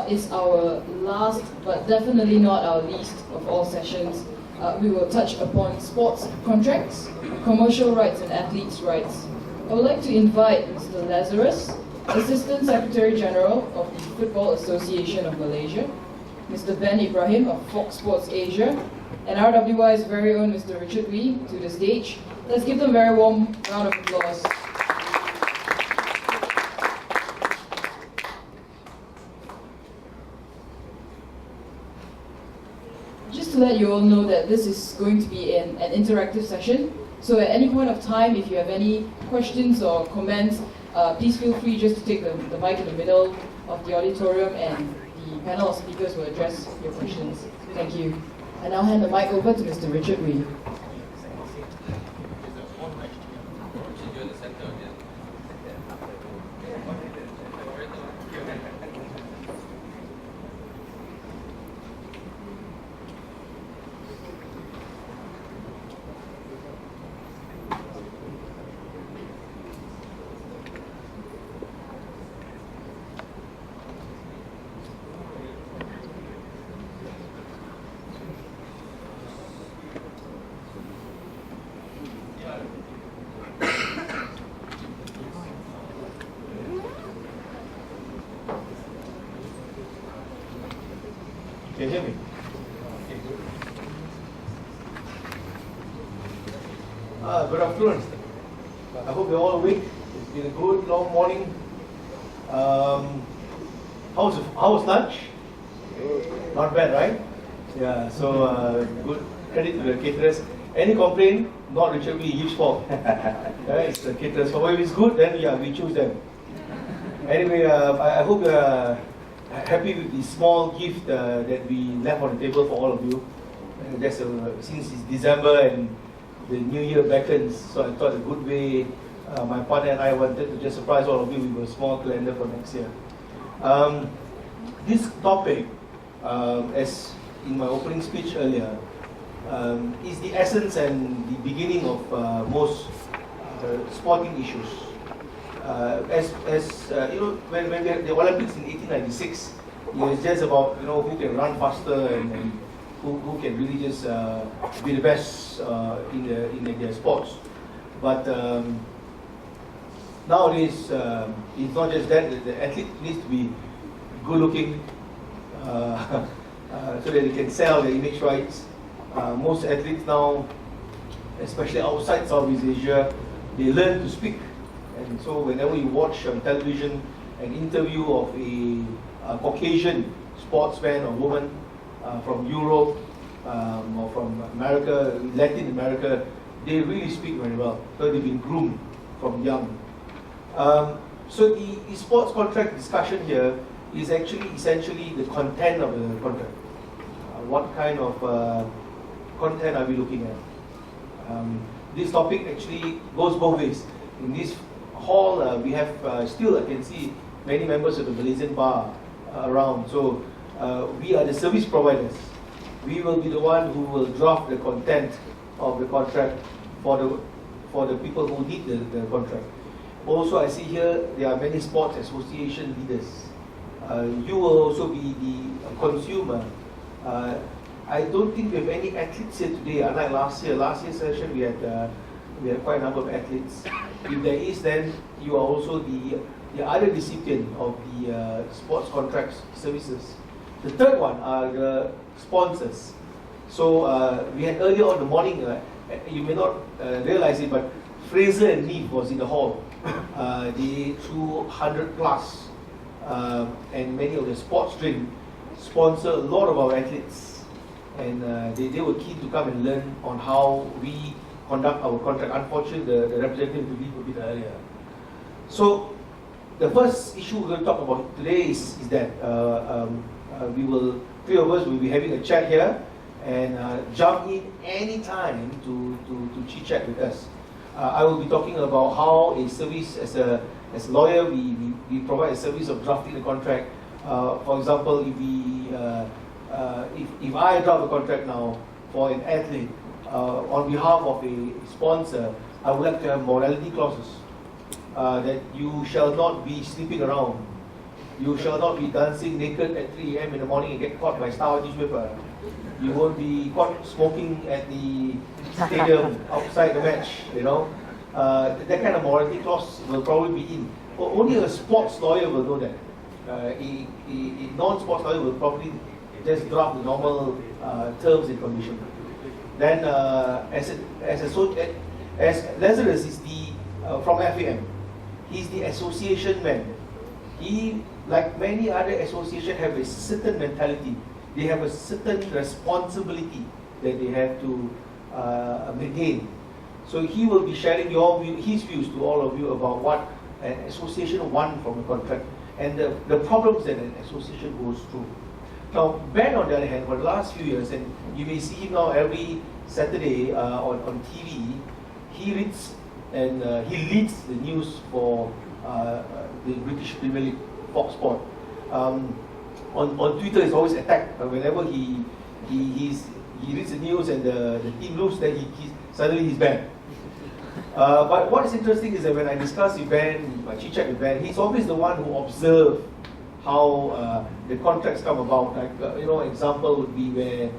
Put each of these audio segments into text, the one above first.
is our last, but definitely not our least of all sessions. We will touch upon sports contracts, commercial rights and athletes' rights. I would like to invite Mr. Lazarus, Assistant Secretary General of the Football Association of Malaysia, Mr. Ben Ibrahim of Foxsports Asia, and RWY's very own Mr. Richard Wee to the stage. Let's give them a very warm round of applause. Just to let you all know that this is going to be an interactive session. So at any point of time, if you have any questions or comments, please feel free just to take the mic in the middle of the auditorium and the panel of speakers will address your questions. Thank you. I now hand the mic over to Mr. Richard Wee. Can you hear me? Okay, good. Good afternoon. I hope you're all awake. It's been a good long morning. How was lunch? Not bad, right? Yeah. So good credit to the caterers. Any complaint? Not Richard Wee, huge fault. It's the caterers. So if it's good, then yeah, we choose them. Anyway, I hope you're happy with the small gift that we left on the table for all of you. Since it's December and the new year beckons, so I thought a good way, my partner and I wanted to just surprise all of you with a small calendar for next year. This topic, as in my opening speech earlier, is the essence and the beginning of most sporting issues. As you know, when we had the Olympics in 1896, it was just about who can run faster and who can really just be the best in their sports. But nowadays, it's not just that. The athlete needs to be good looking so that they can sell their image rights. Most athletes now, especially outside Southeast Asia, they learn to speak. And so whenever you watch on television an interview of a Caucasian sportsman or woman from Europe or from America, Latin America, they really speak very well because they've been groomed from young. So the sports contract discussion here is actually essentially the content of the contract. What kind of content are we looking at? This topic actually goes both ways. In this hall, we have still, I can see many members of the Malaysian bar around. So we are the service providers. We will be the one who will draft the content of the contract for the people who need the contract. Also, I see here there are many sports association leaders. You will also be the consumer. I don't think we have any athletes here today, unlike last year. Last year's session we had quite a number of athletes. If there is, then you are also the other recipient of the sports contracts services. The third one are the sponsors. So we had earlier on in the morning, you may not realize it, but Fraser and Neve was in the hall. The 200 plus and many of the sports drink sponsor a lot of our athletes, and they were keen to come and learn on how we conduct our contract. Unfortunately, the representative will leave a bit earlier. So the first issue we're going to talk about today is that three of us will be having a chat here and jump in any time to chit chat with us. I will be talking about how a service as a lawyer we provide a service of drafting the contract. For example, if I draft a contract now for an athlete on behalf of a sponsor, I would like to have morality clauses that you shall not be sleeping around You shall not be dancing naked at 3 a.m. in the morning and get caught by Star newspaper. You won't be caught smoking at the stadium outside the match, you know. That kind of morality clause will probably be in. Only a sports lawyer will know that. A non-sports lawyer will probably just draft the normal terms and conditions. Then, as Lazarus is from FAM, he's the association man. He, like many other associations, have a certain mentality. They have a certain responsibility that they have to maintain. So he will be sharing his views to all of you about what an association wants from a contract and the problems that an association goes through. Now, Ben, on the other hand, for the last few years, and you may see him now every Saturday on TV, he reads and he leads the news for the British Premier League, Foxsports. On Twitter, he's always attacked whenever he reads the news and the team loses, then suddenly he's banned. But what is interesting is that when I discuss with Ben, I chit-chat with Ben, he's always the one who observes how the contracts come about. Like, example would be where,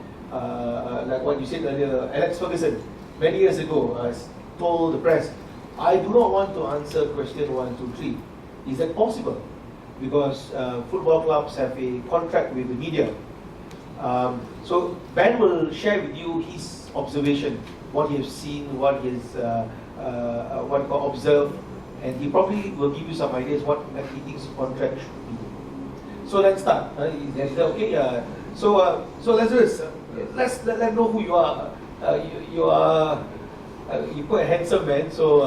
like what you said earlier, Alex Ferguson, many years ago, told the press, I do not want to answer question 1, 2, 3. Is that possible? Because football clubs have a contract with the media. So Ben will share with you his observation, what he has seen, what he has observed, and he probably will give you some ideas what he thinks contract should be. So let's start. Is that okay? So Lazarus, let's know who you are. You're quite a handsome man, so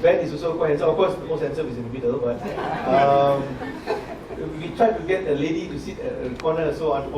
Ben is also quite handsome. Of course, the most handsome is in the middle, but we tried to get a lady to sit at the corner, so unfortunately.